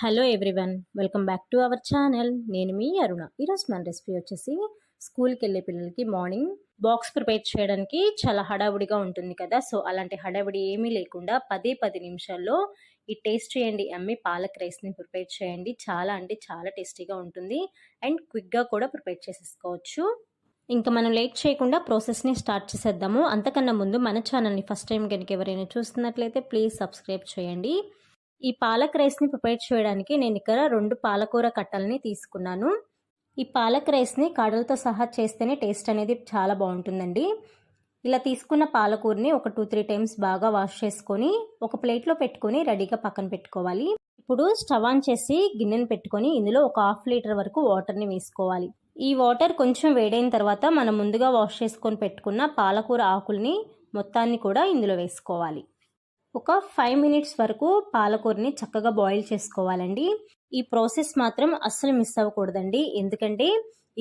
Hello everyone, welcome back to our channel. నేను మీ అరుణ. ఈరోజు మన రెసిపీ వచ్చేసి స్కూల్కి వెళ్ళే పిల్లలకి మార్నింగ్ బాక్స్ ప్రిపేర్ చేయడానికి చాలా హడావుడిగా ఉంటుంది కదా. సో అలాంటి హడావుడి ఏమీ లేకుండా 10 నిమిషాల్లో ఈ టేస్ట్ చేయండి అమ్మి పాలక్ రైస్ని ప్రిపేర్ చేయండి. చాలా అంటే చాలా టేస్టీగా ఉంటుంది అండ్ క్విక్గా కూడా ప్రిపేర్ చేసేసుకోవచ్చు. ఇంకా మనం లేట్ చేయకుండా ప్రాసెస్ని స్టార్ట్ చేసేద్దాము. అంతకన్నా ముందు మన ఛానల్ని ఫస్ట్ టైం కనుక ఎవరైనా చూస్తున్నట్లయితే ప్లీజ్ సబ్స్క్రైబ్ చేయండి. ఈ పాలక్ రైస్ని ప్రిపేర్ చేయడానికి నేను ఇక్కడ 2 పాలకూర కట్టల్ని తీసుకున్నాను. ఈ పాలక్ రైస్ని కాడలతో సహా చేస్తేనే టేస్ట్ అనేది చాలా బాగుంటుందండి. ఇలా తీసుకున్న పాలకూరని ఒక 2-3 టైమ్స్ బాగా వాష్ చేసుకొని ఒక ప్లేట్లో పెట్టుకొని రెడీగా పక్కన పెట్టుకోవాలి. ఇప్పుడు స్టవ్ ఆన్ చేసి గిన్నెను పెట్టుకొని ఇందులో ఒక 1/2 లీటర్ వరకు వాటర్ని వేసుకోవాలి. ఈ వాటర్ కొంచెం వేడైన తర్వాత మనం ముందుగా వాష్ చేసుకొని పెట్టుకున్న పాలకూర ఆకుల్ని మొత్తాన్ని కూడా ఇందులో వేసుకోవాలి. ఒక 5 మినిట్స్ వరకు పాలకూరని చక్కగా బాయిల్ చేసుకోవాలండి. ఈ ప్రాసెస్ మాత్రం అస్సలు మిస్ అవ్వకూడదండి. ఎందుకంటే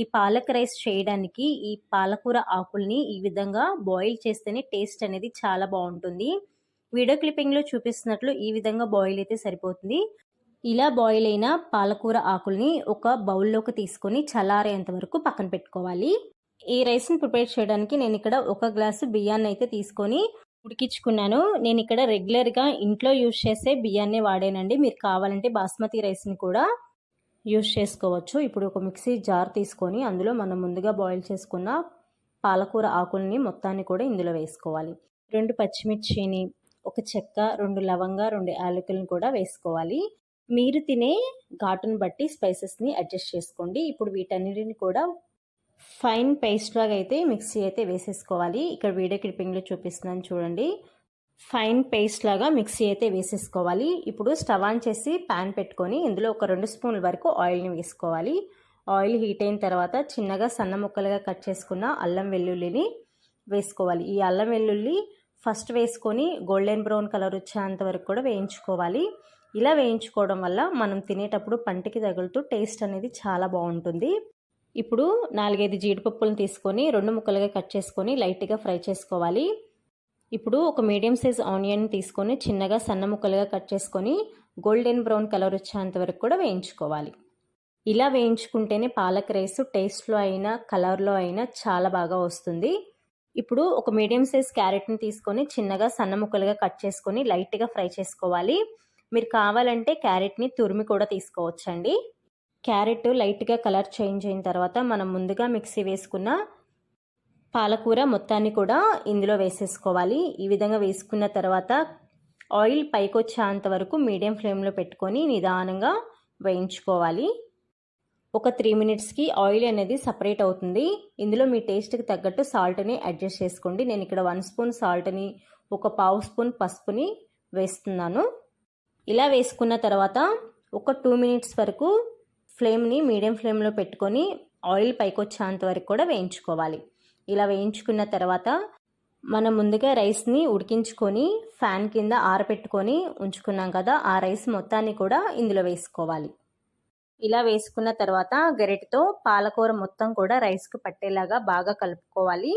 ఈ పాలక్ రైస్ చేయడానికి ఈ పాలకూర ఆకుల్ని ఈ విధంగా బాయిల్ చేస్తేనే టేస్ట్ అనేది చాలా బాగుంటుంది. వీడియో క్లిప్పింగ్లో చూపిస్తున్నట్లు ఈ విధంగా బాయిల్ అయితే సరిపోతుంది. ఇలా బాయిల్ అయిన పాలకూర ఆకుల్ని ఒక బౌల్లోకి తీసుకొని చల్లారేంత వరకు పక్కన పెట్టుకోవాలి. ఈ రైస్ని ప్రిపేర్ చేయడానికి నేను ఇక్కడ 1 గ్లాసు బియ్యాన్ని అయితే తీసుకొని ఉడికించుకున్నాను. నేను ఇక్కడ రెగ్యులర్గా ఇంట్లో యూజ్ చేసే బియ్యాన్నే వాడానండి. మీరు కావాలంటే బాస్మతి రైస్ని కూడా యూజ్ చేసుకోవచ్చు. ఇప్పుడు ఒక మిక్సీ జార్ తీసుకొని అందులో మనం ముందుగా బాయిల్ చేసుకున్న పాలకూర ఆకుల్ని మొత్తాన్ని కూడా ఇందులో వేసుకోవాలి. 2 పచ్చిమిర్చిని, ఒక చెక్క, 2 లవంగా, 2 యాలకులను కూడా వేసుకోవాలి. మీరు తినే ఘాటును బట్టి స్పైసెస్ని అడ్జస్ట్ చేసుకోండి. ఇప్పుడు వీటన్నిటిని కూడా ఫైన్ పేస్ట్ లాగా అయితే మిక్సీ అయితే వేసేసుకోవాలి. ఇక్కడ వీడియో క్లిప్పింగ్లో చూపిస్తున్నాను చూడండి. ఫైన్ పేస్ట్ లాగా మిక్సీ అయితే వేసేసుకోవాలి. ఇప్పుడు స్టవ్ ఆన్ చేసి ప్యాన్ పెట్టుకొని ఇందులో ఒక 2 స్పూన్ల వరకు ఆయిల్ని వేసుకోవాలి. ఆయిల్ హీట్ అయిన తర్వాత చిన్నగా సన్న ముక్కలుగా కట్ చేసుకున్న అల్లం వెల్లుల్లిని వేసుకోవాలి. ఈ అల్లం వెల్లుల్లి ఫస్ట్ వేసుకొని గోల్డెన్ బ్రౌన్ కలర్ వచ్చేంత వరకు కూడా వేయించుకోవాలి. ఇలా వేయించుకోవడం వల్ల మనం తినేటప్పుడు పంటికి తగులుతూ టేస్ట్ అనేది చాలా బాగుంటుంది. ఇప్పుడు 4-5 జీడిపప్పులను తీసుకొని 2 ముక్కలుగా కట్ చేసుకొని లైట్గా ఫ్రై చేసుకోవాలి. ఇప్పుడు ఒక మీడియం సైజ్ ఆనియన్ తీసుకొని చిన్నగా సన్న ముక్కలుగా కట్ చేసుకొని గోల్డెన్ బ్రౌన్ కలర్ వచ్చేంత వరకు కూడా వేయించుకోవాలి. ఇలా వేయించుకుంటేనే పాలక్ రైస్ టేస్ట్లో అయినా కలర్లో అయినా చాలా బాగా వస్తుంది. ఇప్పుడు ఒక మీడియం సైజ్ క్యారెట్ని తీసుకొని చిన్నగా సన్న ముక్కలుగా కట్ చేసుకొని లైట్గా ఫ్రై చేసుకోవాలి. మీరు కావాలంటే క్యారెట్ని తురిమి కూడా తీసుకోవచ్చండి. క్యారెట్ లైట్గా కలర్ చేంజ్ అయిన తర్వాత మనం ముందుగా మిక్సీ వేసుకున్న పాలకూర మొత్తాన్ని కూడా ఇందులో వేసేసుకోవాలి. ఈ విధంగా వేసుకున్న తర్వాత ఆయిల్ పైకి వచ్చేంత వరకు మీడియం ఫ్లేమ్లో పెట్టుకొని నిదానంగా వేయించుకోవాలి. ఒక 3 మినిట్స్కి ఆయిల్ అనేది సపరేట్ అవుతుంది. ఇందులో మీ టేస్ట్కి తగ్గట్టు సాల్ట్ని అడ్జస్ట్ చేసుకోండి. నేను ఇక్కడ 1 స్పూన్ సాల్ట్ని, ఒక 1/2 స్పూన్ పసుపుని వేస్తున్నాను. ఇలా వేసుకున్న తర్వాత ఒక 2 మినిట్స్ వరకు ఫ్లేమ్ని మీడియం ఫ్లేమ్లో పెట్టుకొని ఆయిల్ పైకి వచ్చేంత వరకు కూడా వేయించుకోవాలి. ఇలా వేయించుకున్న తర్వాత మనం ముందుగా రైస్ని ఉడికించుకొని ఫ్యాన్ కింద ఆరబెట్టుకొని ఉంచుకున్నాం కదా, ఆ రైస్ మొత్తాన్ని కూడా ఇందులో వేసుకోవాలి. ఇలా వేసుకున్న తర్వాత గరిటెతో పాలకూర మొత్తం కూడా రైస్కి పట్టేలాగా బాగా కలుపుకోవాలి.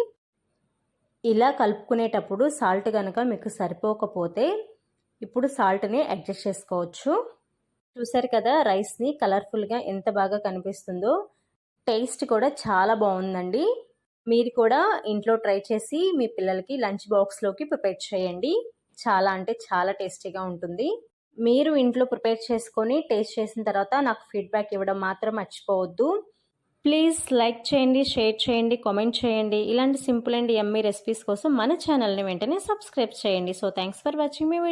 ఇలా కలుపుకునేటప్పుడు సాల్ట్ కనుక మీకు సరిపోకపోతే ఇప్పుడు సాల్ట్ని అడ్జస్ట్ చేసుకోవచ్చు. చూసారు కదా రైస్ని కలర్ఫుల్గా ఎంత బాగా కనిపిస్తుందో. టేస్ట్ కూడా చాలా బాగుందండి. మీరు కూడా ఇంట్లో ట్రై చేసి మీ పిల్లలకి లంచ్ బాక్స్లోకి ప్రిపేర్ చేయండి. చాలా అంటే చాలా టేస్టీగా ఉంటుంది. మీరు ఇంట్లో ప్రిపేర్ చేసుకొని టేస్ట్ చేసిన తర్వాత నాకు ఫీడ్బ్యాక్ ఇవ్వడం మాత్రం మర్చిపోవద్దు. ప్లీజ్ లైక్ చేయండి, షేర్ చేయండి, కామెంట్ చేయండి. ఇలాంటి సింపుల్ అండ్ యమ్మీ రెసిపీస్ కోసం మన ఛానల్ని వెంటనే సబ్స్క్రైబ్ చేయండి. So thanks for watching my video.